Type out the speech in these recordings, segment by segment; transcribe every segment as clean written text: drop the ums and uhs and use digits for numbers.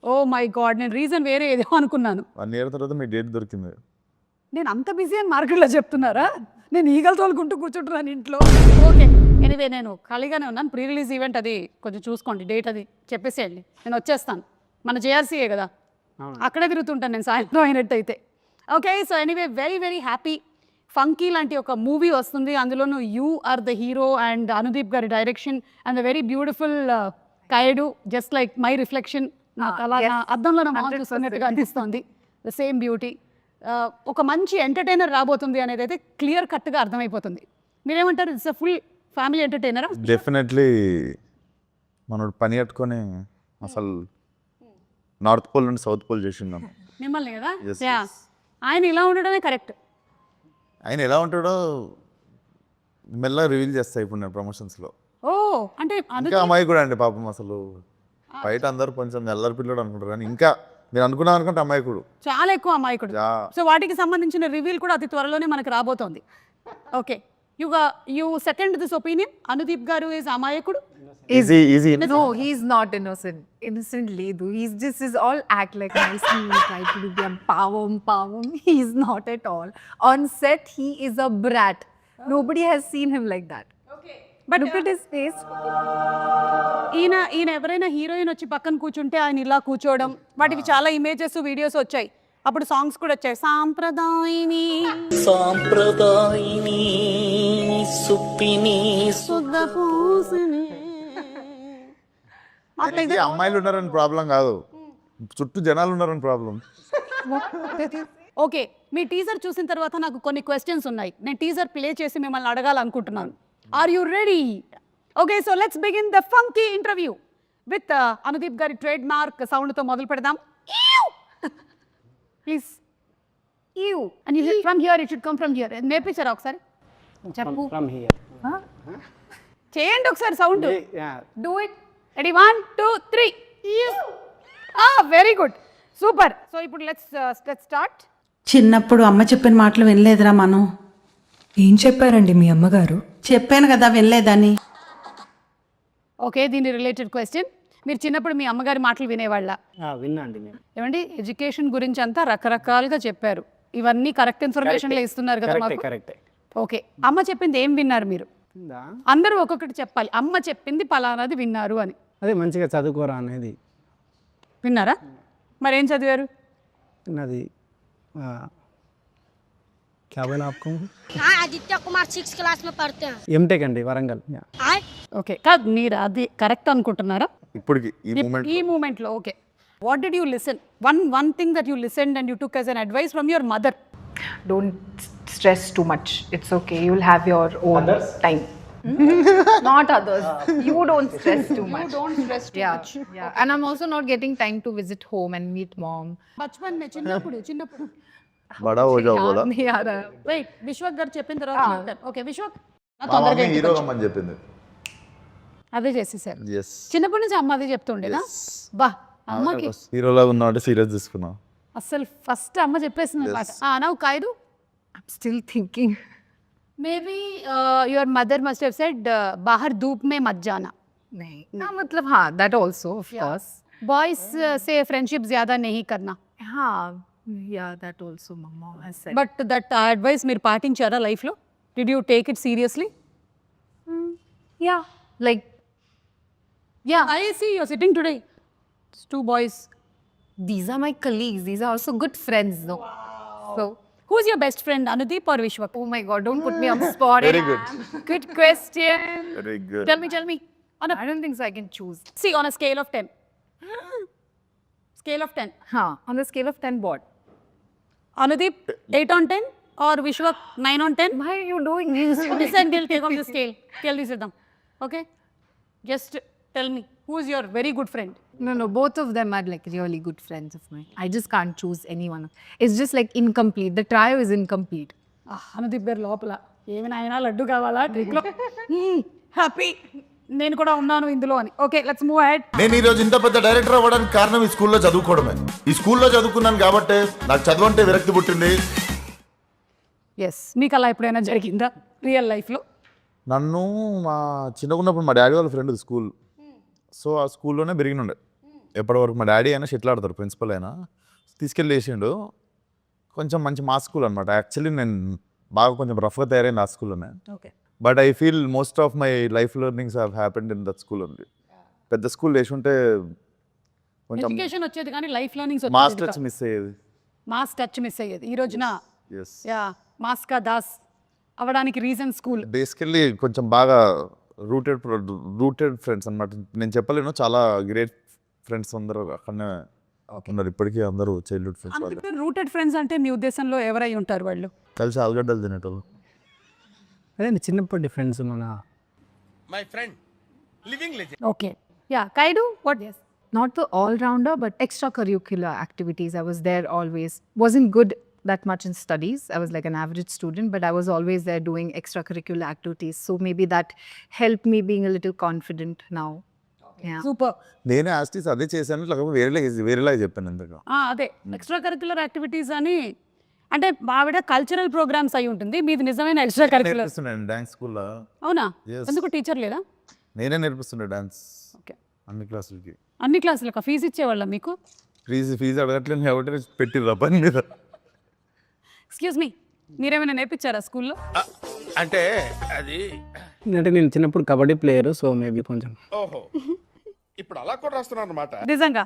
Oh my God, నేను reason వేరే ఏదో అనుకున్నాను. 1 year తర్వాత మీ డేట్ దొరికింది. నేను అంత బిజీ అని మార్కెట్లో చెప్తున్నారా? నేను ఈగలు తోలుకుంటూ కూర్చుంటున్నాను ఇంట్లో. ఓకే, ఎనీవే నేను ఖాళీగానే ఉన్నాను. ప్రీ రిలీజ్ ఈవెంట్ అది కొంచెం చూసుకోండి, డేట్ అది చెప్పేసేయండి, నేను వచ్చేస్తాను. మన జేఆర్సీఏ కదా, అక్కడే తిరుగుతుంటాను నేను సాయంత్రం అయినట్టయితే. Okay, so anyway very very happy. Funky లాంటి ఒక మూవీ వస్తుంది, అందులోనూ you are the hero and Anudeep గారి direction and the very beautiful Kayadu, just like my reflection. నాకు అలా నా అద్దంలో నా మొహం చూస్తున్నట్టుగా అనిపిస్తుంది. The same beauty. ఒక మంచి ఎంటర్టైనర్ రాబోతుంది అనేది అయితే క్లియర్ కట్గా అర్థమైపోతుంది. మీరేమంటారు? ఇట్స్ అ ఫుల్ ఫ్యామిలీ ఎంటర్టైనరా? డెఫినెట్లీ మనోడు పని కట్టుకొని అసలు నార్త్ పోల్ నుండి సౌత్ పోల్ చేసిందాం మిమ్మల్ని కదా. Yes, yeah, yes. ఆయన ఇలా ఉండడమే కరెక్ట్. ఆయన ఎలా ఉంటాడో మెల్లగా రివీల్ చేస్తాయి ఇప్పుడు నేను ప్రమోషన్స్లో. ఓ అంటే ఇంకా అమ్మాయి కూడా అండి పాపం, అసలు బయట అందరూ కొంచెం ఎల్లరి పిల్లడు అనుకుంటారు కానీ ఇంకా మీరు అనుకున్నాం అనుకుంటే అమ్మాయికుడు చాలా ఎక్కువ అమాయకుడు. సో వాటికి సంబంధించిన రివీల్ కూడా అతి త్వరలోనే మనకు రాబోతోంది. Okay, you second this opinion, Anudeep గారు ఈజ్ అమాయకుడు? Easy. No, he's not innocent. Innocent Ledu. He's just is all act like nicely. Try to do the power. He's not at all. On set, he is a brat. Nobody has seen him like that. But Look at his face. ఈయన ఎవరైనా heroine వచ్చి పక్కన కూర్చుంటే ఆయన ఇలా కూర్చోవడం, వాటికి చాలా ఇమేజెస్ వీడియోస్ వచ్చాయి. అప్పుడు సాంగ్స్ కూడా వచ్చాయి, సాంప్రదాయిని సుప్పిని సుద్దపూసిని. అమ్మాయిలు ఉన్నారని ప్రాబ్లం కాదు, చుట్టూ జనాలు ఉన్నారని ప్రాబ్లం. ఓకే, మీ టీజర్ చూసిన తర్వాత నాకు కొన్ని క్వశ్చన్స్ ఉన్నాయి. నేను టీజర్ ప్లే చేసి మిమ్మల్ని అడగాలనుకుంటున్నాను. Are you ready? Okay, so let's begin the funky interview with Anudeep గారి ట్రేడ్ మార్క్ సౌండ్తో మొదలు పెడదాం. Please you and from here, it should come from here. నేర్పించారా ఒకసారి? చెప్పు, చేయండి ఒకసారి sound. Do it. Ready, 1 2 3. Very good, super. So ఇప్పుడు లెట్స్ స్టార్ట్. చిన్నప్పుడు అమ్మ చెప్పిన మాటలు వినలేదురా మనం. ఏం చెప్పారండి మీ అమ్మగారు? చెప్పాను కదా వినలేదని. ఓకే, దీని రిలేటెడ్ క్వశ్చన్. మీరు చిన్నప్పుడు మీ అమ్మగారి మాటలు వినేవాళ్ళ? విన్నాండి నేను. ఏమండి, ఎడ్యుకేషన్ గురించి అంతా రకరకాలుగా చెప్పారు. ఇవన్నీ కరెక్ట్ ఇన్ఫర్మేషన్లో ఇస్తున్నారు కదా మాకు. కరెక్టే. ఓకే, అమ్మ చెప్పింది ఏం విన్నారు మీరు? అందరూ ఒక్కొక్కటి చెప్పాలి. అమ్మ చెప్పింది పలానాది విన్నారు అని. అదే మంచిగా చదువుకోరా అనేది విన్నారా? మరేం చదివారు? అది क्या बोला आपको? हाँ, आदित्य कुमार 6th क्लास में पढ़ते हैं। ఎంటెక్ అండి, వరంగల్. ఓకే, కాదు మీరు అది కరెక్ట్ అనుకుంటున్నారా ఇప్పటికి ఈ మూమెంట్లో? Okay, what did you listen? One thing that you listen and you took as an advice from your mother. Don't stress too much. It's okay. You'll have your own time. Not others. You don't stress too much. You don't stress too much. Yeah. And I'm also not getting time to visit home and meet mom. బచ్పన్ మే చిన్నప్పుడు బడా హో జాओ బోలా. नहीं आ रहा. Wait, Vishwak గారు చెప్పిన తర్వాత చెప్తాను. ఓకే విశ్వక్, మా మమ్మీ హీరో అమ్మని చెప్పింది. అదే చేసేసారు. yes చిన్నప్పటి నుంచి అమ్మ అదే చెప్తుండేదా? బా, అమ్మకి హీరోలా ఉన్నాడు, సీరియస్ తీసుకున్నా. అసలు ఫస్ట్ అమ్మ చెప్పేసింది అనమాట. Now Kayadu, I'm still thinking. Maybe your mother must have said బాహర్ ధూప్ మే మత్ జానా. नहीं. हाँ, मतलब हाँ, that also of course. Boys से फ्रेंडशिप ज्यादा नहीं करना. हाँ, yeah, that also mama has said. But that advice మీరు పాటించారా లైఫ్లో? Did you take it seriously? Yeah, like yeah, I see your sitting today. 2 boys. these are my colleagues. These are also good friends, no? So, Who's your best friend, Anudeep or Vishwak? oh my God, don't put me on the spot. Very good. Good question. Very good. Tell me. I don't think so. I can choose. See, on a scale of 10. Scale of 10. Huh? On the scale of 10, what? Anudeep, 8 on 10 or Vishwak 9 on 10? Why are you doing this? Listen, we'll take off the scale. Tell this them. Okay? Just tell me, who is your very good friend? No, both of them are like really good friends of mine. I just can't choose anyone. It's just like incomplete. The trio is incomplete. Anudeep గారు లోపల ఏమైనా అయినా లడ్డు కావాలా ట్రిక్లో? Happy, నేను కూడా ఉన్నాను ఇందులో అని. Okay, let's move ahead. నేను ఈ రోజు ఇంత పెద్ద డైరెక్టర్ అవ్వడానికి కారణం ఈ స్కూల్లో చదువుకోవడమే. ఈ స్కూల్లో చదువుకున్నాను కాబట్టి నాకు చదువు అంటే విరక్తి పుట్టింది. ఎస్, మీకు అలా ఎప్పుడైనా జరిగిందా రియల్ లైఫ్లో? నన్ను మా చిన్నగా ఉన్నప్పుడు మా డాడీ వాళ్ళ ఫ్రెండ్ స్కూల్, సో ఆ స్కూల్లోనే పెరిగినుండే. ఎప్పటివరకు మా డాడీ అయినా షటిల్ ఆడతారు, ప్రిన్సిపల్ అయినా తీసుకెళ్ళి వేసిండు. కొంచెం మంచి మా స్కూల్ అనమాట. యాక్చువల్లీ నేను బాగా కొంచెం రఫ్గా తయారైంది ఆ స్కూల్లోనే. Okay. But I feel most of my life learnings have happened in that school only. పెద్ద స్కూల్ వేసి ఉంటే కొంచెం ఎడ్యుకేషన్ వచ్చేది కానీ life learnings mass touch miss అయ్యేది. మాస్ టచ్ మిస్ అయ్యేది. ఈ రోజున ఎస్, యా మాస్కా దాస్ అవడానికి రీజన్ స్కూల్. బేసికల్లీ కొంచెం బాగా రూటెడ్ ఫ్రెండ్స్ అనమాట. నేను చెప్పలేను, చాలా గ్రేట్ ఫ్రెండ్స్ అందరూ అక్కడనే ఉన్నారు ఇప్పటికీ. అందరూ చైల్డ్హుడ్ ఫ్రెండ్స్ వాళ్ళు. అందుకే రూటెడ్ ఫ్రెండ్స్ అంటే మీ ఉద్దేశంలో ఎవరై ఉంటారు వాళ్ళు? కలిసి ఆలుగడ్డలు తినేటోళ్ళు. అదే చిన్నప్పటి ఫ్రెండ్స్ మన okay. Yeah Kayadu what? Not the all-rounder, but extracurricular activities. I was there always. Wasn't good that much in studies. I was like an average student, but I was always there doing extracurricular activities. So maybe that helped me being a little confident now. Yeah. Super. నేనే ఆస్టీస్ అదే చేశాను, లేకపోతే వేరేలాగా చెప్పాను ఇంతకు. అదే extra curricular activities అని అంటే ఆవిడ కల్చరల్ ప్రోగ్రామ్స్ అయి ఉంటుంది, మీది నిజమైన ఎక్స్ట్రా కరిక్యులర్. నేర్పిస్తున్నాను డాన్స్ స్కూల్లో. అవునా? Yes. ఎందుకు టీచర్ లేదా? నేనే నేర్పిస్తుండే డాన్స్ ఓకే. అన్ని క్లాసులకి. అన్ని క్లాసులకు ఫీజు ఇచ్చేవాళ్ళ మీకు? ఫీజు అడగట్లేదు కాబట్టి పెట్టిర్రా పని మీద. ఎక్స్క్యూజ్ మీ, మీరేమైనా నేర్పించారా స్కూల్లో? అంటే అది అంటే నేను చిన్నప్పుడు కబడ్డీ ప్లేయర్, సో మేబీ కొంచెం. ఓహో, ఇప్పుడు అలా కూడా రాస్తున్నారు అన్నమాట. నిజంగా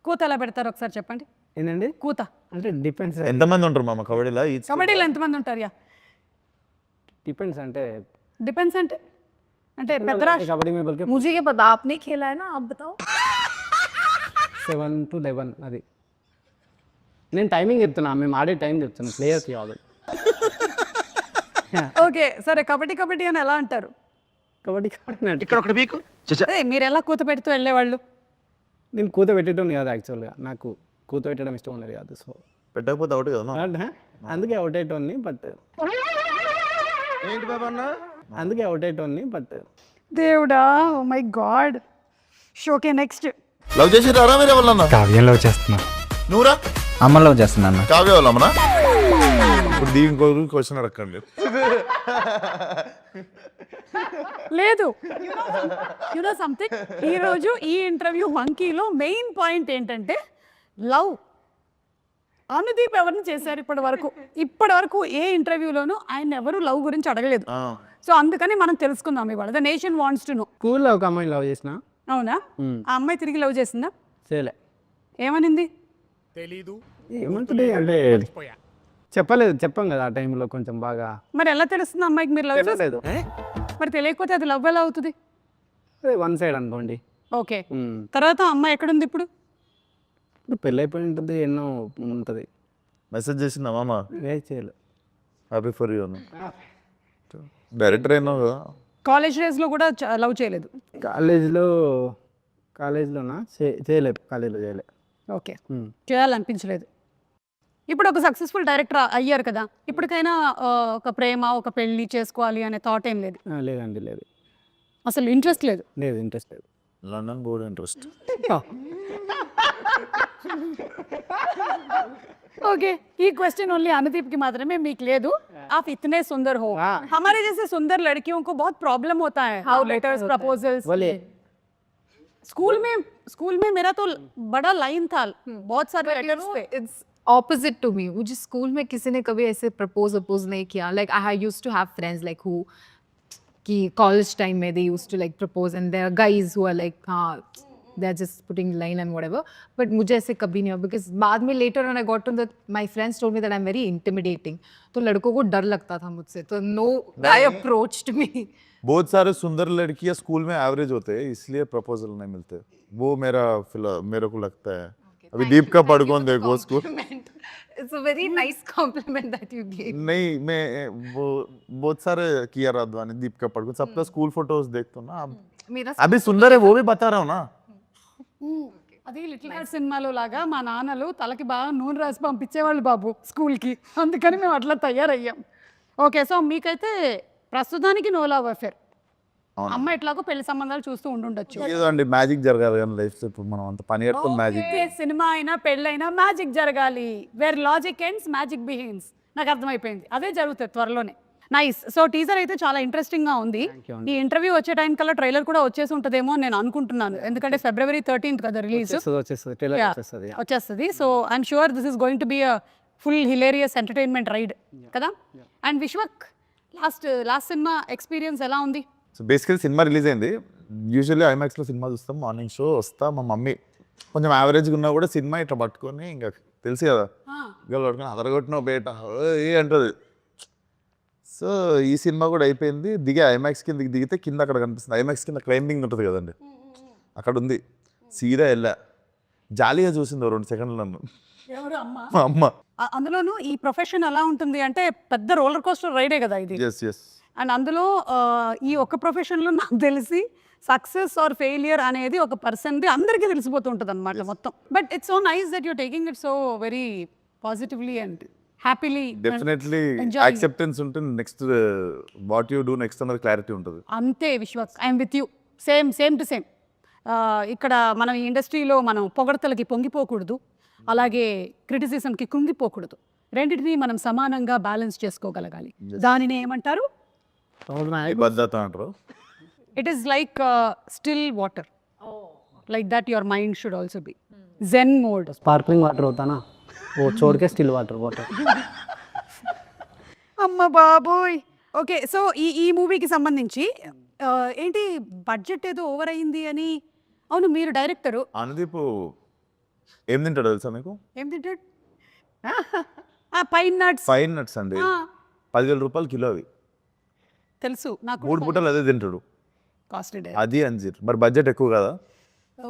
కూత ఎలా పెడతారు ఒకసారి చెప్పండి. ఏంటండి కూత అంటే డిపెండ్స్. ఎంతమంది ఉంటారు మామ కబడ్డీలో? కబడ్డీలో ఎంతమంది ఉంటారు? యా డిపెండ్స్ అంటే డిపెండ్స్ అంటే అంటే పెద్ద రాష్ట్రం. కబడ్డీ में बल्कि मुझे ये पता, आपने खेला है ना, आप बताओ. 7 to 11 అది. నేను టైమింగ్ చెప్తున్నా, మేము ఆడే టైం చెప్తున్నా, ప్లేయర్కి కాదు. ఓకే సరే, కబడ్డీ అని ఎలా అంటారు? కబడ్డీ ఇక్కడ ఒకటి మీకు అదే మీరు ఎలా కూత పెడుతూ వెళ్ళేవాళ్ళు? నేను కూత పెట్టడం కాదు యాక్చువల్గా, నాకు కూత పెట్టడం ఇష్టం ఉండేది కాదు. సో పెట్టకపోతే అవుట్ కదా. అందుకే అవుట్ అయ్యేటోన్ని, బట్ ఏంటి బాబా అన్న? అందుకే అవుట్ అయ్యేటోన్ని బట్ దేవుడా, oh my God. Okay next. Love చేసి రారా మీరు ఎవరన్నా? కావ్యంలో చేస్తున్నా. నువ్వురా? అమ్మలో చేస్తున్నాను. కావ్య వాళ్ళమ్మనా? ఇప్పుడు దీని క్వశ్చన్ అడగండి. లేదు, యు నో సంథింగ్, ఈరోజు ఈ ఇంటర్వ్యూ మంకీలో మెయిన్ పాయింట్ ఏంటంటే లవ్. అనుదీప్ ఎవరిని చేశారు ఇప్పటి వరకు ఏ ఇంటర్వ్యూలోనూ ఆయన ఎవరు లవ్ గురించి అడగలేదు. సో అందుకని మనం తెలుసుకుందాం ఇవాళ. The nation wants to know. స్కూల్లో ఒక అమ్మాయిని లవ్ చేసిన. అవునా? ఆ అమ్మాయి తిరిగి లవ్ చేసిందా? చేయలే. ఏమనింది? ఏమంటుంది అంటే చెప్పాం కదా ఆ టైంలో కొంచెం బాగా. మరి ఎలా తెలుస్తుంది అమ్మాయికి మీరు లవ్ చేస్తారు? లేదు, మరి తెలియకపోతే అది లవ్ ఎలా అవుతుంది? అదే వన్ సైడ్ అనుకోండి. ఓకే. తర్వాత అమ్మాయి ఎక్కడుంది ఇప్పుడు? ఇప్పుడు పెళ్ళి అయిపోయి ఉంటుంది, ఎన్నో ఉంటుంది. మెసేజ్ చేసిందా మామ? చేయలే. హ్యాపీ ఫర్ యూ అని. డైరెక్టర్ అయినా కాలేజ్ డేస్లో కూడా లవ్ చేయలేదు? కాలేజ్లోనా చేయలేదు, కాలేజ్లో చేయలే. ఓకే, చేయాలనిపించలేదు. ఇప్పుడు ఒక సక్సెస్ఫుల్ డైరెక్టర్ అయ్యారు కదా, ఇప్పటికైనా ఒక ప్రేమ, ఒక పెళ్లి చేసుకోవాలి అనే థాట్ ఏం లేదు? లేదండి, లేదు, అసలు ఇంట్రెస్ట్ లేదు? లేదు, ఇంట్రెస్ట్ లేదు. లండన్ కూడా ఇంట్రెస్ట్. ओके, ये क्वेश्चन ओनली अनुदीप की मात्रा में मीक ले दूं. आप इतने सुंदर हो, हमारे जैसे सुंदर लड़कियों को बहुत प्रॉब्लम होता है. How letters, proposals. स्कूल में मेरा तो बड़ा लाइन था, बहुत सारे लेटर्स थे. It's opposite to me. मुझे स्कूल में किसी ने कभी ऐसे प्रपोज नहीं किया. Like I used to have friends like who कि college time में they used to like propose, and there are guys who are like they're just putting line and whatever. But मुझे ऐसे कभी नहीं हुआ, because बाद में later when I got to that, my friends told me that I'm very intimidating. तो लड़कों को डर लगता था मुझसे, तो no guy approached me. बहुत सारे सुंदर लड़कियां स्कूल में एवरेज होते हैं, इसलिए प्रपोजल नहीं मिलते. वो मेरे को लगता है. अभी दीप का पढ़कौन देखो school. It's a very nice compliment that you gave. नहीं, मैं वो बहुत सारे किया राधवानी, दीप का पढ़कौन, सबका स्कूल फोटोज देखता हूँ ना. अभी सुंदर है वो भी बता रहा हूँ ना. అది లిటిల్ హార్ట్ సినిమాలో లాగా మా నాన్నలు తలకి బాగా నూనె రాసి పంపించేవాళ్ళు బాబు స్కూల్కి, అందుకని మేము అట్లా తయారయ్యాం. ఓకే, సో మీకైతే ప్రస్తుతానికి నో లవ్ అఫేర్. అమ్మ ఎట్లాగో పెళ్లి సంబంధాలు చూస్తూ ఉండుండొచ్చు. ఏదండి మ్యాజిక్ జరగాలి కానీ లైఫ్ ఇప్పుడు మనం అంత పని కట్టుకుని మ్యాజిక్. సినిమా అయినా పెళ్ళైనా మ్యాజిక్ జరగాలి. Where logic ends magic begins. నాకు అర్థమైపోయింది, అదే జరుగుతుంది త్వరలోనే. నైస్. సో టీజర్ అయితే చాలా ఇంట్రెస్టింగ్ గా ఉంది. you. ఈ ఇంటర్వ్యూ వచ్చే టైం కల్లా ట్రైలర్ కూడా వచ్చేసి ఉంటుందేమో అని నేను అనుకుంటున్నాను, ఎందుకంటే February 13th కదా రిలీజ్ వచ్చేస్తుంది ట్రైలర్ వచ్చేస్తుంది. వచ్చేస్తుంది. So I'm sure this is going to be a full hilarious entertainment ride కదా. అండ్ విశ్వక్ లాస్ట్ సినిమా ఎక్స్పీరియన్స్ ఎలా ఉంది? సో బేసికలీ సినిమా రిలీజ్ అయింది. యూజువల్లీ ఐమాక్స్లో సినిమా చూస్తాం, మార్నింగ్ షో వస్తా, మా మమ్మీ కొంచెం యావరేజ్గా ఉన్నా కూడా సినిమా ఇట్లా పట్టుకొని ఇంకా తెలుసు కదా గల్ పట్టుకొని అదరగొట్టిన బేట ఏ అంటుంది. సో ఈ సినిమా కూడా అయిపోయింది, దిగే ఐమాక్స్ కింద దిగితే కింద అక్కడ కనిపిస్తుంది, ఐమాక్స్ కింద క్లైంబింగ్ ఉంటుంది కదండి, అక్కడ ఉంది. సీదా వెళ్ళా, జాలీగా చూసింది 2 సెకండ్లు నన్ను మా అమ్మ. అందులోనూ ఈ ప్రొఫెషన్ ఎలా ఉంటుంది అంటే పెద్ద రోలర్ కోస్టర్ రైడే కదా ఇది. Yes yes. అండ్ అందులో ఈ ఒక్క ప్రొఫెషన్లో నాకు తెలిసి సక్సెస్ ఆర్ ఫెయిలియర్ అనేది ఒక పర్సన్ది అందరికీ తెలిసిపోతూ ఉంటుంది అనమాట మొత్తం. But it's so nice that you're taking it so very positively and happily. Definitely acceptance ఉంటుంది, next what you do next అన్నది క్లారిటీ ఉంటుంది. అంతే Vishwas, I'm with you, same to same. ఇక్కడ మనం ఈ ఇండస్ట్రీలో మనం పొగడతలకి పొంగిపోకూడదు, అలాగే క్రిటిసిజంకి కృంగిపోకూడదు. రెండింటినీ మనం సమానంగా బ్యాలెన్స్ చేసుకోగలగాలి. దానిని ఏమంటారు? భద్రత అంటారు. It is like still water, like that your mind should also be zen mode. Sparkling water అవుతానా, ఓ చోటుకే స్టిల్ వాటర్. అమ్మ బాబోయ్. ఓకే, సో ఈ మూవీకి సంబంధించి ఏంటి బడ్జెట్ ఏదో ఓవర్ అయింది అని. అవును, మీరు డైరెక్టరు. అనుదీప్ ఏం తింటాడు తెలుసా మీకు? ఏం తింటాడు? Pine nuts. ఫైన్ నట్స్ అండి, 10,000 రూపాయలు కిలో అవి. తెలుసు నాకు. 3 పూటలు అదే తింటాడు, కాస్టెడ్. అది అంజీర్. మరి బడ్జెట్ ఎక్కువ కదా. ఓ,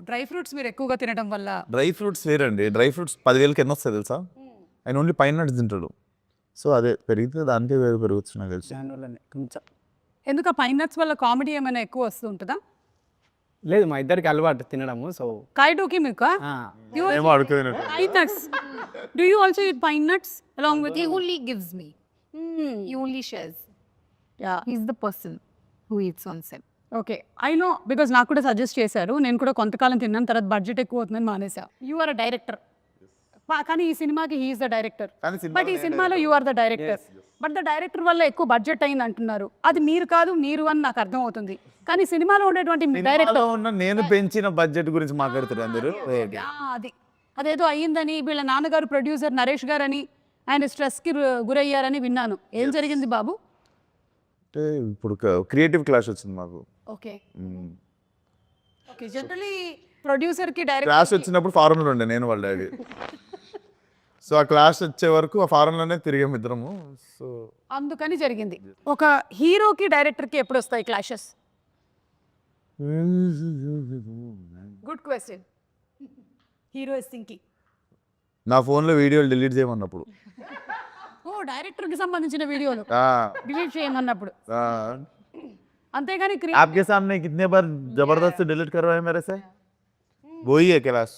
డ్రై ఫ్రూట్స్ మీరు ఎక్కువగా తినడం వల్ల. డ్రై ఫ్రూట్స్ వేరండి, డ్రై ఫ్రూట్స్ 10,000కి ఎన్ని వస్తాయి తెలుసా? ఆయన ఓన్లీ పైన్ నట్స్ తింటాడు. సో అదే పెరిగితే దానికే పెరుగుతుంది నాకు తెలిసి. కొంచెం ఎందుకు ఆ పైన్ నట్స్ వల్ల కామెడీ ఏమైనా ఎక్కువ వస్తూ ఉంటుందా? లేదు, మా ఇద్దరికి అలవాటు తినడము. సో కాయటోకి మీకు ఏమో అడుగుతుంది. pine nuts. Do you also eat pine nuts along with He you? only gives me. He only shares. Yeah. He's the person who eats on set. Okay, I know, because నాకు కూడా suggest చేశారు. నేను కూడా కొంతకాలం తిన్నాను, తర్వాత budget ఎక్కువ అవుతుందని మానేసా. యు ఆర్ అ డైరెక్టర్, కానీ ఈ సినిమాకి హీఈస్ ద డైరెక్టర్. బట్ ఈ సినిమాలో you are the director. But the director వల్ల ఎక్కువ బడ్జెట్ అయింది అంటున్నారు. అది మీరు కాదు, మీరు అని నాకు అర్థం అవుతుంది. కానీ సినిమాలో ఉండేటువంటి డైరెక్టర్ నేను పెంచిన బడ్జెట్ గురించి మాట్లాడుతారు అందరూ. అదేదో అయ్యిందని వీళ్ళ నాన్నగారు ప్రొడ్యూసర్ నరేష్ గారు అని ఆయన స్ట్రెస్కి గురయ్యారని విన్నాను. ఏం జరిగింది బాబు? అంటే ఇప్పుడు క్రియేటివ్ క్లాష్ వచ్చింది మాకు. Okay okay. జనరలీ ప్రొడ్యూసర్కి డైరెక్టర్ క్లాష్ వచ్చినప్పుడు ఫారెన్లో ఉండే నేను వాళ్ళ డాడీ. సో ఆ క్లాష్ వచ్చే వరకు ఆ ఫారెన్లోనే తిరిగాము ఇద్దరము. సో అందుకని జరిగింది. ఒక హీరోకి డైరెక్టర్కి ఎప్పుడు వస్తాయి clashes? Good question. Hero is thinking. నా ఫోన్లో వీడియోలు డిలీట్ చేయమన్నప్పుడు. ఓ, డైరెక్టర్కి సంబంధించిన వీడియోలు డిలీట్ చేయమన్నప్పుడు. అంతేగాని आपके सामने कितने बार जबरदस्त डिलीट करवाए मेरे से, वही है क्लास.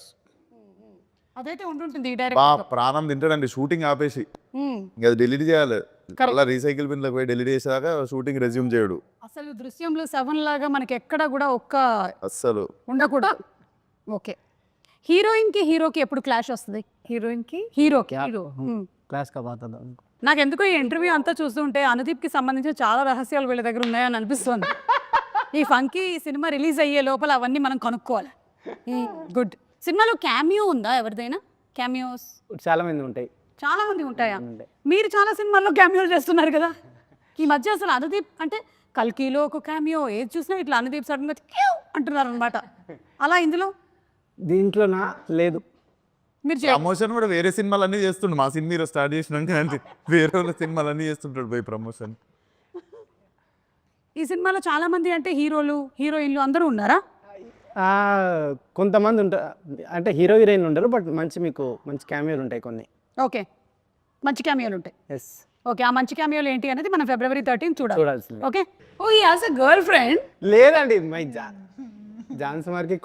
అదైతే ఉంటుంటుంది ఈ బా డైరెక్టర్. ప్రాణం తింటాడండి షూటింగ్ ఆపేసి, ఇంకా అది డిలీట్ చేయాలి. అలా రీసైకిల్ బిన్లోకి పోయి డిలీట్ చేసాక షూటింగ్ రెజ్యూమ్ చేయడు. అసలు దృశ్యంలో 7 లాగా మనకి ఎక్కడ కూడా ఒక్క అస్సలు ఉండకూడదు. ఓకే, హీరోయిన్కి హీరోకి ఎప్పుడు క్లాష్ వస్తుంది? Heroine ki? హీరోకి. క్లాస్ కా బాత్ అదా. నాకు ఎందుకో ఈ ఇంటర్వ్యూ అంతా చూస్తుంటే అనుదీప్కి సంబంధించిన చాలా రహస్యాలు వీళ్ళ దగ్గర ఉన్నాయని అనిపిస్తుంది. ఈ ఫంకీ సినిమా రిలీజ్ అయ్యే లోపల అవన్నీ మనం కనుక్కోవాలి. గుడ్. సినిమాలో క్యామియో ఉందా ఎవరిదైనా? క్యామియోస్ చాలా మంది ఉంటాయి. చాలా మంది ఉంటాయా? మీరు చాలా సినిమాల్లో క్యామియోలు చేస్తున్నారు కదా ఈ మధ్య. అసలు అనుదీప్ అంటే కల్కీలో ఒక క్యామియో, ఏది చూసినా ఇట్లా అనుదీప్ సడన్గా అంటున్నారు అనమాట. అలా ఇందులో దీంట్లో నా లేదు. మీరు ప్రమోషన్ కూడా వేరే సినిమాలు అన్నీ చేస్తుండు. మా సినిమా స్టార్ట్ చేసినాక వేరే వాళ్ళ సినిమాలు అన్నీ చేస్తుంటాడు పోయి ప్రమోషన్. ఈ సినిమాలో చాలా మంది అంటే హీరోలు హీరోయిన్లు అందరూ ఉన్నారా? కొంతమంది ఉంటారు, అంటే హీరో హీరోయిన్ ఉండరు, బట్ మీకు మంచి క్యామియోలు ఉంటాయి కొన్ని. ఓకే, మంచి క్యామియోలు ఉంటాయి. ఎస్. ఓకే, ఆ మంచి క్యామియోలు ఏంటి అనేది మనం February 13 చూడాల్సింది. Okay. Oh, he has a girlfriend. లేదండి, మై జాన్సమర్ కి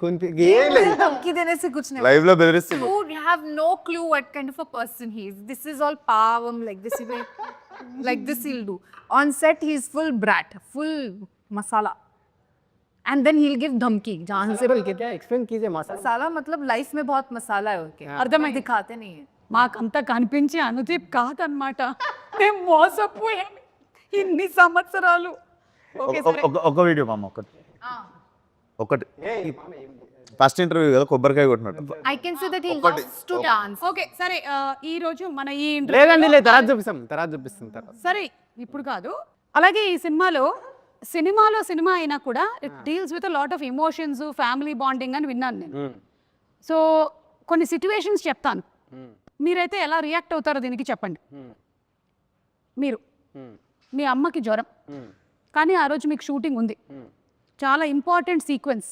धमकी देने से कुछ नहीं. లైవ్ లో బెదిరిస్తుంది. You have no clue what kind of a person he is. This is all pavam, like this he will, like this he'll do. On set he's full brat, full masala. And then he'll give धमकी. जहाँ से बोल के क्या explain कीजिए. मसाला मतलब life में बहुत मसाला है उनके. అర్థమైంది. दिखाते नहीं है. మాకంతా కనిపించి అనుదీప్ కాదనమాట. మేము మోసపోయాం. ఇన్ని సంవత్సరాలు ఓకే సరే ఒక వీడియో మామ ఒకటి ఫస్ట్ ఇంటర్వ్యూ కదా కొబ్బరికాయ కొట్టినట్టు I can say that he loves to dance. Okay సరే ఈ రోజు మన ఈ లేదండి లేదు తర్వాత చూపిస్తాం తర్వాత సరే ఇప్పుడు కాదు అలాగే ఈ సినిమా అయినా కూడా it deals with lot of emotions family bonding అని విన్నాను నేను సో కొన్ని సిచ్యువేషన్స్ చెప్తాను మీరైతే ఎలా రియాక్ట్ అవుతారో దీనికి చెప్పండి మీరు మీ అమ్మకి జ్వరం కానీ ఆ రోజు మీకు షూటింగ్ ఉంది చాలా ఇంపార్టెంట్ సీక్వెన్స్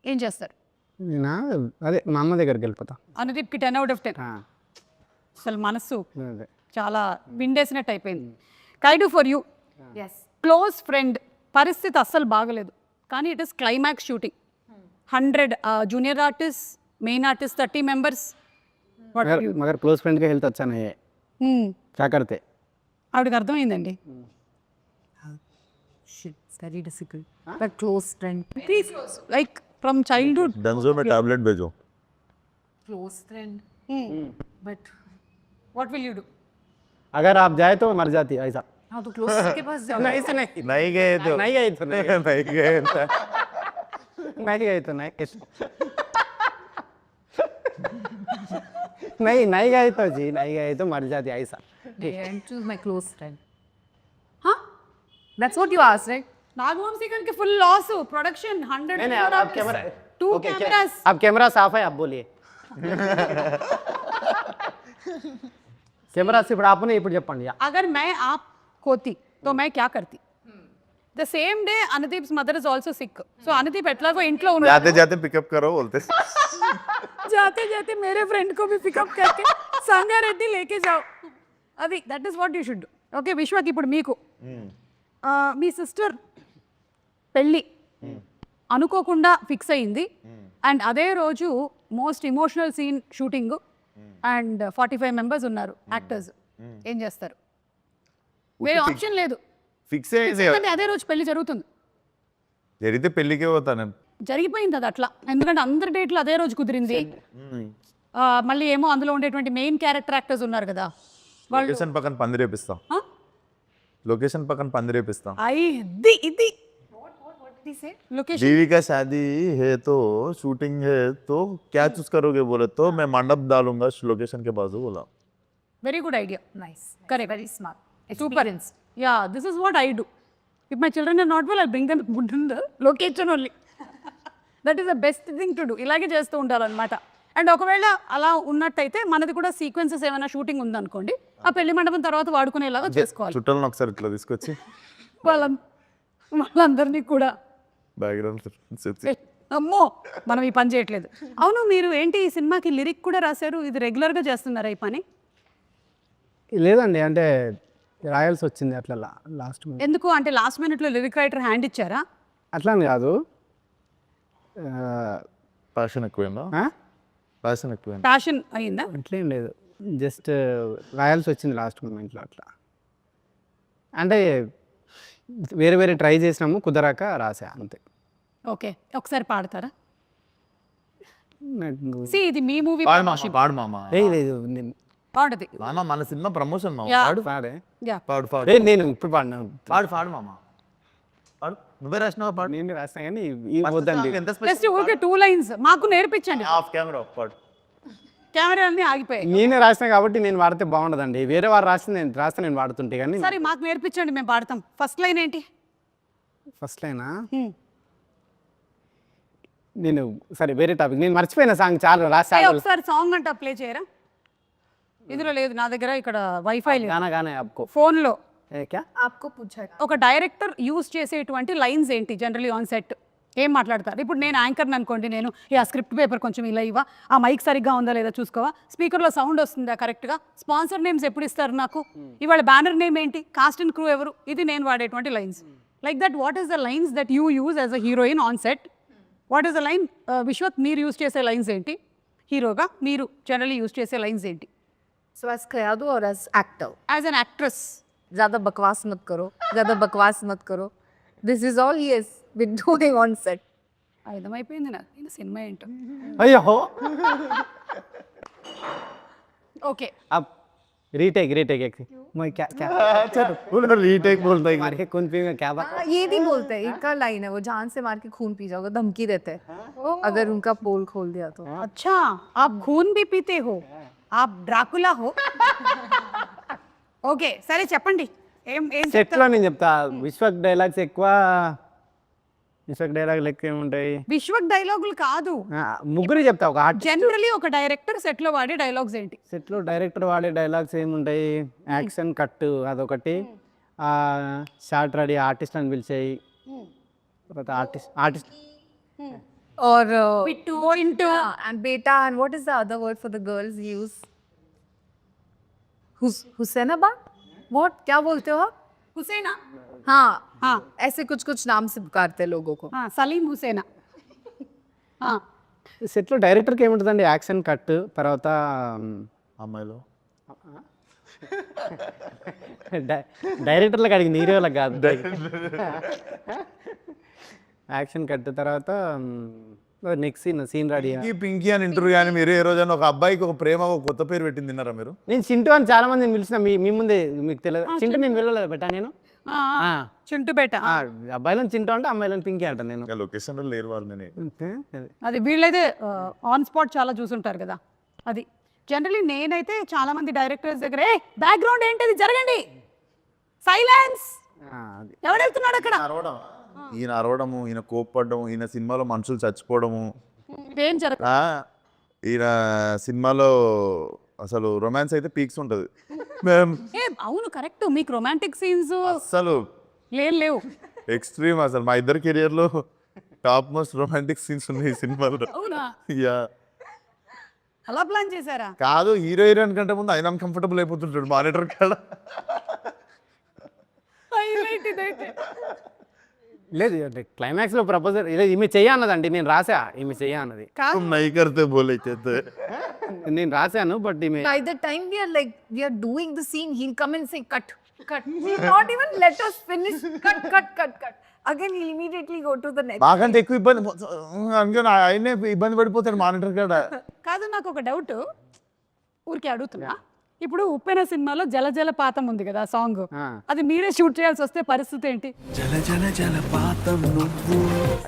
ఏం చేస్తారు నేనా అదే మా అమ్మ దగ్గరికి వెళ్ళిపోతా అనుదీప్కి 10 out of 10 అసలు మనస్సు అదే చాలా విండేసినట్టు అయిపోయింది Kayadu for you Yes. Close friend పరిస్థితి అస్సలు బాగలేదు కానీ it is climax shooting 100 junior artist main artist 30 members मगर क्लोज फ्रेंड का हेल्थ अच्छा नहीं है क्या करते ఆవిడకి అర్థమైందండి Shit, it's very difficult. But close friend. Like from childhood Dunzo में टैबलेट भेजो Close friend. But what will you do अगर आप जाए तो मर जाती है ऐसा हाँ तो close के पास जाओ. नहीं से नहीं नहीं गए तो नहीं गई तो नहीं नहीं गए तो नहीं गई तो नहीं नहीं गई तो जी नहीं गई तो मर जाती है ऐसा And choose my close friend. That's what you asked, right? Nagavamsi గారికి ఫుల్ లాస్ ప్రొడక్షన్ 100 नहीं नहीं आप कैमरा 2 ओके cameras आप कैमरा साफ है आप बोलिए कैमरा सिर्फ आपने ఇప్పుడు చెప్పండి अगर मैं आप होती तो मैं क्या करती the same day Anudeep's mother is also sick so Anudeep ఎట్లాగో ఇంట్లో ఉన్నాడు जाते जाते पिकअप करो बोलते जाते जाते मेरे फ्रेंड को भी पिकअप करके संगारेड्डी लेके जाओ అది that is what you should okay విశ్వకి ఇప్పుడు మీకు మీ సిస్టర్ పెళ్ళి అనుకోకుండా ఫిక్స్ అయింది అండ్ అదే రోజు most emotional scene shooting and 45 members ఉన్నారు యాక్టర్స్ ఏం చేస్తారు వేరే ఆప్షన్ లేదు ఫిక్స్ అయ్యేసి ఎందుకంటే అదే రోజు పెళ్లి జరుగుతుంది జరిగితే పెళ్ళికే పోతా నేను జరిగిపోయింది అది అట్లా ఎందుకంటే అందరి డేట్లు అదే రోజు కుదిరింది మళ్ళీ ఏమో అందులో ఉండేటువంటి మెయిన్ క్యారెక్టర్ యాక్టర్స్ ఉన్నారు కదా వాళ్ళు లొకేషన్ పక్కన పంది రేపిస్తాం లొకేషన్ పక్కన పంది రేపిస్తాం ఇది ఇది What did he say? Location दीदी का शादी है तो शूटिंग है तो क्या चूज करोगे बोले तो मैं मंडप डालूंगा लोकेशन के बाजू बोला very good idea Nice. Correct. Very smart. Super yeah this is what I do if my children are not well I bring them good in the location only that is the best thing to do ఇలాగే చేస్తూ ఉంటారనమాట and ఒకవేళ అలా ఉన్నట్టయితే మనది కూడా sequences ఏమైనా shooting ఉందనుకోండి ఆ పెళ్లి మండపం తర్వాత వాడుకునేలాగా చేసుకోవాలి చుట్టాలను ఒకసారి ఇట్లా తీసుకొచ్చి వాళ్ళందరినీ కూడా బ్యాక్గ్రౌండ్ అమ్మో మనం ఈ పని చేయట్లేదు అవును మీరు ఏంటి ఈ సినిమాకి లిరిక్ కూడా రాశారు ఇది రెగ్యులర్గా చేస్తున్నారా ఈ పని లేదండి అంటే రాయాల్సి వచ్చింది అట్లా లాస్ట్ ఎందుకు అంటే లాస్ట్ మినిట్లో లిరిక్ రైటర్ హ్యాండ్ ఇచ్చారా అట్లా అని కాదు ప్యాషన్ ఎక్కువైందా ప్యాషన్ ఎక్కువైంది ప్యాషన్ అయిందా అట్లేం లేదు జస్ట్ రాయాల్సి వచ్చింది లాస్ట్ మూమెంట్లో అట్లా అంటే వేరే వేరే ట్రై చేసినాము కుదరాక రాసా అంతే ఓకే ఒకసారి పాడతారా నాకు- సి ఇది మీ మూవీ పాడు మామ లేదు నేను బాగుంటది మామ మన సినిమా ప్రమోషన్ మామ Yeah. పాడు పాడే యా పాడు పాడు నేను ఇప్పుడు పాడినా పాడు పాడు మామ పాడు నువ్వే రాసినావా పాడు నేను రాసిన కానీ ఈ వద్దండి ఎంత జస్ట్ ఊరికే 2 lines మాకు నేర్పించండి ఆఫ్ కెమెరా పాడు కెమెరా అన్ని ఆగిపోయాయి నేనే రాసిన కాబట్టి నేను వాడితే బాగుండదండి వేరే వారు రాస్తే నేను వాడుతుంటే కానీ సరే మాకు నేర్పించండి మేము పాడతాం ఫస్ట్ లైన్ ఏంటి ఫస్ట్ లైనా నేను సరే వేరే టాపిక్ నేను మర్చిపోయిన సాంగ్ చాలా రాసా ఒకసారి సాంగ్ అంట ప్లే చేయరా ఇందులో లేదు నా దగ్గర ఇక్కడ వైఫై లేదు గానా గానే ఆప్కో ఫోన్లో ఏ క్యా आपको पूछा है. ఒక డైరెక్టర్ యూజ్ చేసేటువంటి లైన్స్ ఏంటి జనరలీ ఆన్ సెట్ ఏం మాట్లాడతారు ఇప్పుడు నేను యాంకర్ని అనుకోండి నేను ఆ స్క్రిప్ట్ పేపర్ కొంచెం ఇలా ఇవ్వ ఆ మైక్ సరిగ్గా ఉందా లేదా చూసుకోవా స్పీకర్లో సౌండ్ వస్తుందా కరెక్ట్గా స్పాన్సర్ నేమ్స్ ఎప్పుడు ఇస్తారు నాకు ఇవాళ బ్యానర్ నేమ్ ఏంటి కాస్ట్ అండ్ క్రూ ఎవరు ఇది నేను వాడేటువంటి lines like that what is the lines that you use as a heroine on set what is the line Vishwath మీరు యూజ్ చేసే లైన్స్ ఏంటి హీరోగా మీరు జనరలీ యూజ్ చేసే లైన్స్ ఏంటి So as Kayadu or as actor? As an actress ज़्यादा बकवास मत करो. This is all he has been doing on set. అర్థమైపోయింది నాకు నేను సినిమా ఏంటో అయ్యో ఓకే అప్ रीटेक मैं क्या क्या రీటేక్ బోల్తాయి मार के कौन पिएगा क्या बात ये नहीं बोलते, एक का लाइन है वो, जान से मार के खून पी जाओगे, धमकी देते हैं अगर उनका पोल खोल दिया तो। अच्छा आप खून भी पीते हो, आप డ్రాకులా हो. ఓకే సరే చెప్పండి ఏం ఏం సెట్లో నేను చెప్తా విశ్వక్ డైలాగ్స్ ఎక్కువ విశ్వక్ డైలాగ్ లెక్క ఏముంటాయి విశ్వక్ డైలాగులు కాదు, ముగ్గురు చెప్తా ఒక ఆర్టిస్ట్ జనరలీ ఒక డైరెక్టర్ సెట్ లో వాడే డైలాగ్స్ ఏంటి? సెట్లో డైరెక్టర్ వాడే డైలాగ్స్ ఏముంటాయి యాక్షన్ కట్ అదొకటి షార్ట్ రెడీ ఆర్టిస్ట్ అని పిలిచాయి తర్వాత ఆర్టిస్ట్ और పిట్టు into and beta, and what is the other word for the girls use? Hussainabad, what क्या बोलते हो आप? హుసేనా, हाँ हाँ ऐसे कुछ कुछ नाम से पुकारते हैं लोगों को। సలీం హుసేనా. సెట్లో డైరెక్టర్కి ఏముంటుందండి యాక్షన్ కట్ తర్వాత అమ్మాయిలో డైరెక్టర్లకు అడిగింది హీరోలకు కాదు యాక్షన్ కట్ తర్వాత నెక్స్ట్ సీన్ రెడీ పింకీ అని ఇంటర్వ్యూ కానీ మీరు ఏ రోజైనా ఒక అబ్బాయికి ఒక ప్రేమ ఒక కొత్త పేరు పెట్టింది తిన్నారా మీరు? నేను చింటూ అని చాలా మంది పిలిచిన మీ ముందే మీకు తెలియదు చింటూ నేను వెళ్ళలేదు బెట్టా నేను చింటుపేట. అబ్బాయిలను చింటూ అంటే అమ్మాయిలను పింకీ అంటాను నేను లొకేషన్ లో లేరు వాళ్ళు. నేను అది వీళ్ళైతే ఆన్ స్పాట్ చాలా చూసుంటారు కదా. అది జనరలీ నేనైతే చాలా మంది డైరెక్టర్స్ దగ్గర ఏ బ్యాక్గ్రౌండ్ ఏంటిది జరగండి, సైలెన్స్, ఎవరు వెళ్తున్నాడు అక్కడ, ఈయన అరవడము, ఈయన కోప్పడము, ఈయన సినిమాలో మనుషులు చచ్చిపోవడము, ఏం జరగ ఈయన సినిమాలో అసలు రొమాన్స్ అయితే పీక్స్ ఉంటుంది. అవును కరెక్ట్, మీకు రొమాంటిక్ సీన్స్ అసలు లేవు ఎక్స్ట్రీమ్. అసలు మా ఇద్దరు కెరియర్ లో టాప్ మోస్ట్ రొమాంటిక్ సీన్స్ ఉన్నాయి ఈ సినిమాలో. అవునా? యా అలా ప్లాన్ చేశారా? కాదు, హీరో హీరోయిన్ కంటే ముందు ఆయన కంఫర్టబుల్ అయిపోతుంటాడు మానిటర్ కాడ. హైలైట్ ఇదైతే. లేదు క్లైమాక్స్ లో ప్రపోజల్ లేదు ఈమె చెయ్యన్నదండి, నేను రాసా ఈమె చెయ్యన్నది నై కర్తే బోలే చేస్తే నేను రాశాను బట్ ఈమె By the time we are doing the scene, he'll come and say cut. He'll not even let us finish. Cut. Again, he'll immediately go to the next. మాకంటే ఎక్కువ ఇబ్బంది అందుకని ఆయనే ఇబ్బంది పడిపోతాడు మానిటర్ కాడ. కాదు నాకు ఒక డౌట్ ఊరికే అడుగుతున్నా, ఇప్పుడు ఉప్పెన సినిమాలో జల జల పాతం ఉంది కదా సాంగ్, అది మీరే షూట్ చేయాల్సి వస్తే పరిస్థితి ఏంటి?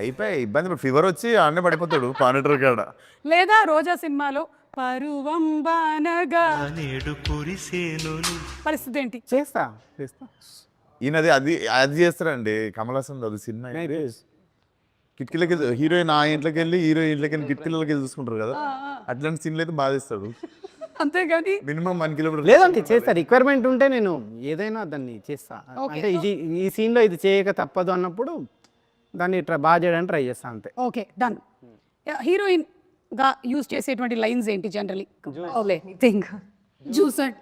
అయిపోయి ఇబ్బంది, ఫీవర్ వచ్చి ఆడనే పడిపోతాడు మానిటర్ కాడ. లేదా రోజా సినిమాలో పరువం బానగా పరిస్థితి ఏంటి? చేస్తా ఈయనది అది చేస్తారండి కమల్ హాసన్ అది సినిమా కిటికీలకి హీరోయిన్ ఆ ఇంట్లోకి వెళ్ళి హీరోయిన్ ఇంట్లోకి వెళ్ళి కిటికీలకి వెళ్ళి చూసుకుంటారు కదా, అట్లాంటి సీన్లు అయితే బాగా చేస్తాడు. అంతేగాని మినిమం 1 కిలోమీటర్ లేదండి చేస్తా, రిక్వైర్మెంట్ ఉంటే నేను ఏదైనా దాన్ని చేస్తా. అంటే ఈ సీన్లో ఇది చేయక తప్పదు అన్నప్పుడు దాన్ని బాగా చేయడానికి ట్రై చేస్తా అంతే. Okay done. హీరోయిన్ గా యూజ్ చేసేటువంటి లైన్స్ ఏంటి generally? Oh, let me think. జూసన్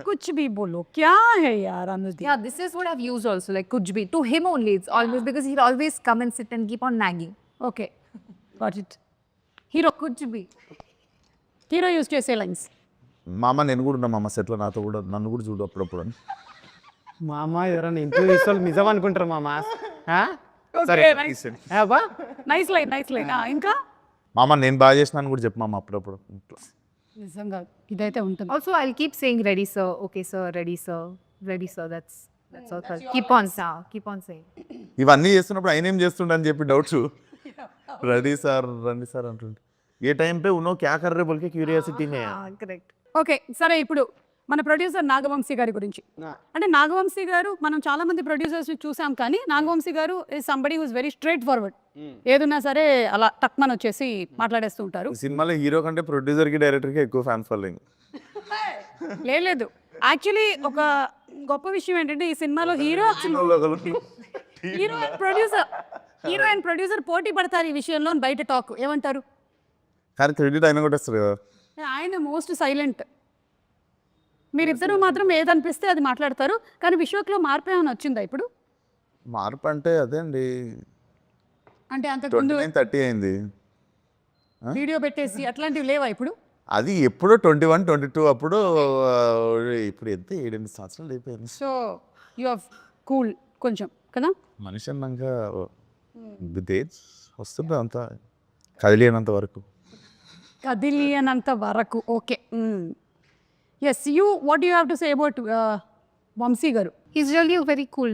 कुछ भी बोलो, क्या है यार अनुदी? Yeah, this is what I've used also, like kuch bhi. To him only, it's always because he'll always come and sit and keep on nagging. Okay got it. Hero Kuch bhi. Hero use చేసే lines. మామ నేను కూడా ఉన్నా మామ సెట్లో, నాతో కూడా నన్ను కూడా చూడు అప్పుడప్పుడు అని. మా అమ్మ ఎవరైనా ఇంటర్వ్యూ ఇస్తారు నిజం అనుకుంటారు మా అమ్మ. సరే నైస్ లైన్ ఇంకా మామ నేను బాగా చేసినాను కూడా చెప్పు మామ అప్పుడప్పుడు. నిజంగా ఇదైతే ఉంటుంది. Also, I'll keep saying ready sir, okay sir, ready sir, ready sir. That's all. Keep on saying. ఇవన్నీ చేస్తున్నప్పుడు ఆయన ఏం చేస్తుండ అని చెప్పి డౌట్స్. రెడీ సార్ అంటుండే ఏ టైం పే ఉన్నో క్యా కర్ రే బోల్కే క్యూరియాసిటీనే. Correct. ఓకే సరే, ఇప్పుడు మన ప్రొడ్యూసర్ నాగవంశీ గారి గురించి అంటే నాగవంశీ గారు మనం చాలా మంది ప్రొడ్యూసర్స్ చూసాం, కానీ Nagavamsi garu is somebody who's very straightforward. ఏదున్నా సరే అలా టక్మన్ వచ్చేసి మాట్లాడేస్తూ ఉంటారు. సినిమాలో హీరో కంటే ప్రొడ్యూసర్ కి డైరెక్టర్ కి ఎక్కువ ఫ్యాన్స్ ఫాలోయింగ్. లేదు యాక్చువల్లీ ఒక గొప్ప విషయం ఏంటంటే ఈ సినిమాలో హీరో అండ్ ప్రొడ్యూసర్ పోటీ పడతారు ఈ విషయంలో బయట టాక్. ఏమంటారు? కానీ క్రెడిట్ ఆయన కూడా వస్తారు కదా. ఆయన మోస్ట్ సైలెంట్, మీరిద్దరూ మాత్రం ఏదనిపిస్తే అది మాట్లాడతారు. కానీ విశ్వక్లో మార్పు ఏమైనా వచ్చిందా ఇప్పుడు? మార్పు అంటే అదే అండి, అంటే అంతకుముందు 29-30 అయింది, వీడియో పెట్టేసి అట్లాంటివి లేవా ఇప్పుడు? అది ఎప్పుడో 21-22 అప్పుడు. ఇప్పుడు ఎంత 7-8 సంవత్సరాలు అయిపోయింది. సో యు హావ్ కూల్ కొంచెం కదా, మనిషి అన్నాక విత్ ఏజ్ వస్తుంది అంతా కదిలేనంత వరకు. కదిలియనంత వరకు okay. Yes you what you have to say about Vamsi garu? He's really a very cool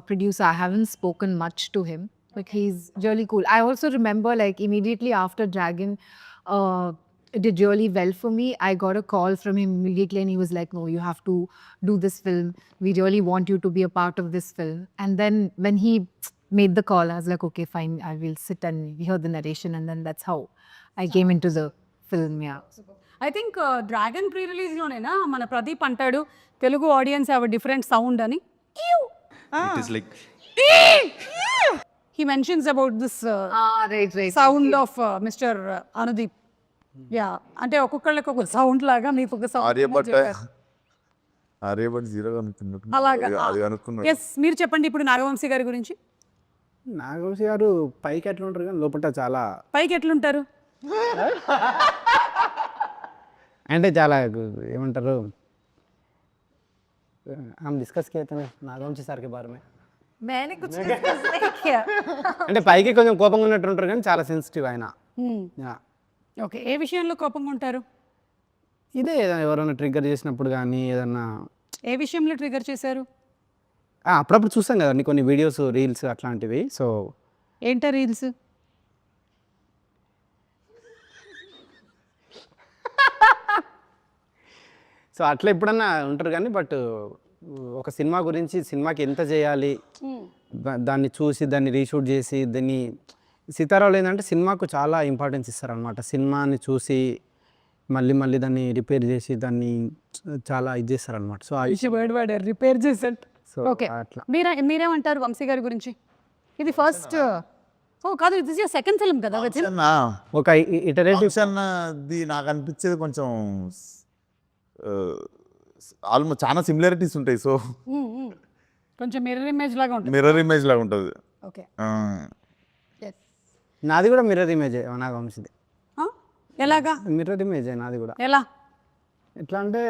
producer. I haven't spoken much to him, but he's really cool. I also remember, like, immediately after Dragon it did really well for me, I got a call from him immediately and he was like, no, you have to do this film. We really want you to be a part of this film. And then when he made the call, I was like, okay, fine, I will sit and hear the narration. And then that's how I came into the film, yeah. I think Dragon pre రిలీజ్లోనేనా మన ప్రదీప్ అంటాడు Telugu audience have different sound అని. He mentions about this Right. Sound of mister Anudeep. Yeah, అంటే ఒక్కొక్కళ్ళకి ఒక sound లాగా మీకు ఒక ఆర్యభట్ సౌండ్ ఆర్యభట్ జీరో అనుకున్నట్టు అలాగా. అది అనుకున్నాడు. ఎస్, మీరు చెప్పండి ఇప్పుడు నాగవంశీ గారి గురించి. నాగవంశీ గారు పైకి ఎట్లా ఉంటారు కానీ లోపల చాలా పైకి ఎట్లుంటారు? అంటే చాలా ఏమంటారు हम डिस्कस किए थे नागवंशी సార్ के बारे में. मैंने कुछ discuss नहीं किया. అంటే పైకి కొంచెం కోపంగా ఉన్నట్టు ఉంటారు కానీ చాలా సెన్సిటివ్ ఆయన. ఓకే, ఏ విషయంలో కోపంగా ఉంటారు? ఇదే ఎవరైనా ట్రిగ్గర్ చేసినప్పుడు కానీ ఏదన్నా ఏ విషయంలో ట్రిగర్ చేశారు? అప్పుడప్పుడు చూస్తాం కదండి కొన్ని వీడియోస్ రీల్స్ అట్లాంటివి. సో ఏంటా రీల్స్? సో అట్లా ఎప్పుడన్నా ఉంటారు కానీ బట్ ఒక సినిమా గురించి సినిమాకి ఎంత చేయాలి దాన్ని చూసి దాన్ని రీషూట్ చేసి దాన్ని సీతారావులు ఏంటంటే సినిమాకు చాలా ఇంపార్టెన్స్ ఇస్తారనమాట. సినిమాని చూసి మళ్ళీ మళ్ళీ దాన్ని రిపేర్ చేసి దాన్ని చాలా ఇది చేస్తారనమాట. సో రిపేర్ చేసేట్. సో ఓకే, అట్లా మీరేమంటారు వంశీ గారి గురించి? ఇది ఫస్ట్ కాదు, ఇది సెకండ్ ఫిల్మ్ కదా వచ్చింది. ఒక ఇటరేటివ్ అన్నది నాకు అనిపించేది కొంచెం ఆల్మోస్ట్ చాలా సిమిలారిటీస్ ఉంటాయి. సో కొంచెం మిర్రర్ ఇమేజ్ లాగా ఉంటుంది. మిర్రర్ ఇమేజ్ లాగా ఉంటుంది. ఓకే, నాది కూడా మిర్రర్ ఇమేజ్ నాగవంశీది. ఎలాగా మిర్రర్ ఇమేజ్ నాది కూడా. ఎలా? ఎట్లా అంటే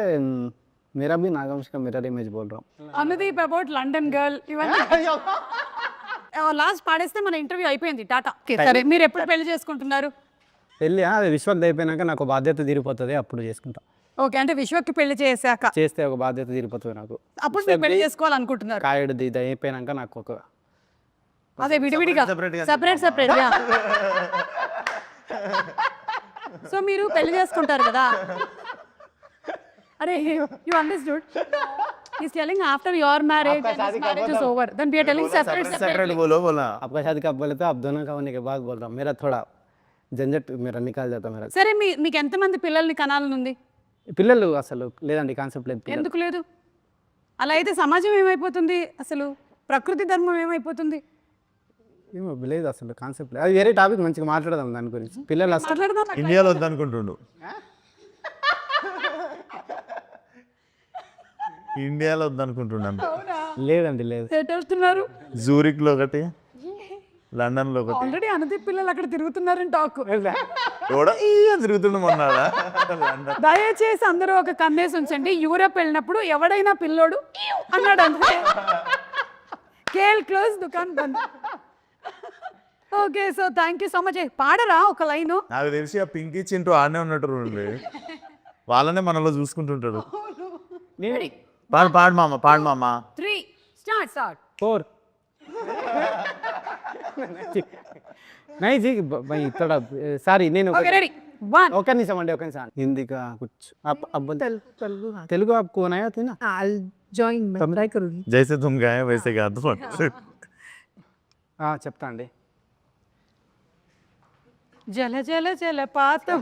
मेरा भी नागवंश का मिरर इमेज बोल रहा हूँ. అనుదీప్ అబౌట్ లండన్ గర్ల్ ఇవన్నీ లాస్ట్ పాడేస్తే మన ఇంటర్వ్యూ అయిపోయింది. టాటా. సరే, మీరు ఎప్పుడు పెళ్లి చేసుకుంటున్నారు? పెళ్ళి అది విశ్వక్ అయిపోయినాక నాకు బాధ్యత తీరిపోతుంది, అప్పుడు చేసుకుంటా. ఓకే, అంటే విశ్వక్కి పెళ్లి చేశాక చేస్తే ఒక బాధ్యత తీరిపోతుంది నాకు. అప్పుడు మీరు పెళ్లి చేసుకోవాలనుకుంటున్నారు? కాయడు ఇది అయిపోయినాక నాకు ఒక అదే విడివిడిగా సెపరేట్ సో మీరు పెళ్లి చేసుకుంటారు కదా. అరే, you understood? He's telling after your marriage and his marriage is over, then we are telling separate. बोलो बोला आपका शादी कब बोले तो आप दोनों का होने के बाद बोल रहा हूँ. मेरा थोड़ा झंझट मेरा निकाल जाता मेरा. సరే, మీకు ఎంతమంది పిల్లల్ని కనాలనుంది? పిల్లలు అసలు లేదండి, కాన్సెప్ట్ లేదు. ఎందుకు లేదు? అలా అయితే సమాజం ఏమైపోతుంది? అసలు ప్రకృతి ధర్మం ఏమైపోతుంది? ఏమో లేదు, అసలు కాన్సెప్ట్ లేదు. అది వేరే టాపిక్, మంచిగా మాట్లాడదాం దాని గురించి. పిల్లలు అసలు మాట్లాడదాం. ఇండియాలో వద్దనుకుంటుండు. ఇండియాలో వద్దనుకుంటున్నాను. లేదండి, లేదు. ఎటు వెళ్తున్నారు? జూరిక్లో ఒకటి, లండన్లో ఒకటి. ఆల్రెడీ అనుదీప్ పిల్లలు అక్కడ తిరుగుతున్నారని టాక్. తిరుగుతున్నామన్నారా? దయచేసి అందరూ ఒక కన్నేసి ఉంచండి. యూరప్ వెళ్ళినప్పుడు ఎవడైనా పిల్లోడు అన్నాడు అంతే. కేల్ క్లోజ్, దుకాన్ బంద్. Okay, so thank you so much. పాడరా ఒక లైను? నాకు తెలిసి ఆ పింకీ చింటూ ఆడనే ఉన్నట్టు వాళ్ళనే మనలో చూసుకుంటుంటాడు. పాడు పాడు మామ, పాడు మామ. 3 స్టార్ట్ 4 नहीं जी भाई थोड़ा సారీ నేను ఓకే, రెడీ 1 ఒక నిమిషం అండి, ఒక నిమిషం. హిందీ का कुछ अब తెలుగు आपको आया था ना? I'll join. मैं ट्राई करूँगी. జైసే తుమ్ గాయే వైసే కాదు. చెప్తా అండి. జల జల జలపాతం.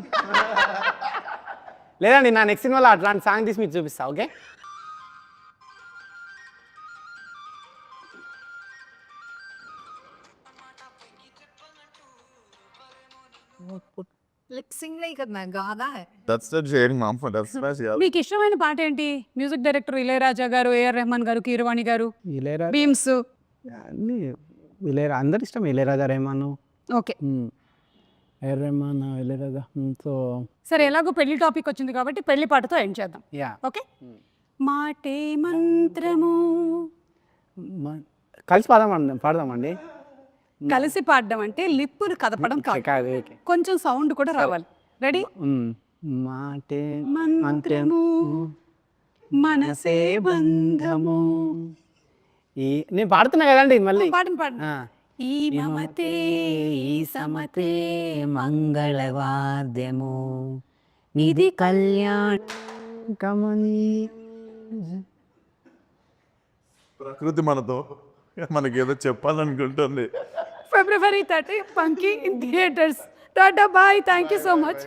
లేదండి, నా నెక్స్ట్ సినిమాలో అట్లాంటి సాంగ్ తీసి మీకు చూపిస్తా. ఓకే, Like sing नहीं करना है, गाना है. దట్స్ ద షేరింగ్ మామ, దట్స్ మై షేర్. మీకు ఇష్టమైన పాట ఏంటి? మ్యూజిక్ డైరెక్టర్ ఇళయరాజా గారు, ఏఆర్ రెహమాన్ గారు, కీరవాణి గారు, ఇళయరాజా బీమ్స్. అన్ని ఇళయరాజా అందరి ఇష్టం. Ilaiyaraaja, Rahman. Okay, AR Rahman, Ilaiyaraaja. So సరే, ఎలాగో పెళ్లి టాపిక్ వచ్చింది కాబట్టి పెళ్లి పాటతో ఎండ్ చేద్దాం. Yeah, okay. మాటే మంత్రము. కలిసి పాడదామండి. కలిసి పాడడం అంటే లిప్పును కదపడం కాదు, కాదు, ఓకే. కొంచెం సౌండ్ కూడా రావాలి. రెడీ మాటే మంత్రము మనసే బంధము. నేను పాడుతున్నా కదండి మళ్ళీ. పాడండి పాడండి. ఆ. ఈ మమతే ఈ సమతే మంగళవాద్యము ఇది కళ్యాణ కమని ప్రకృతి మనతో మనకేదో చెప్పాలనుకుంటుంది. February 30 Punky in theaters. Tata, bye. Thank you so much.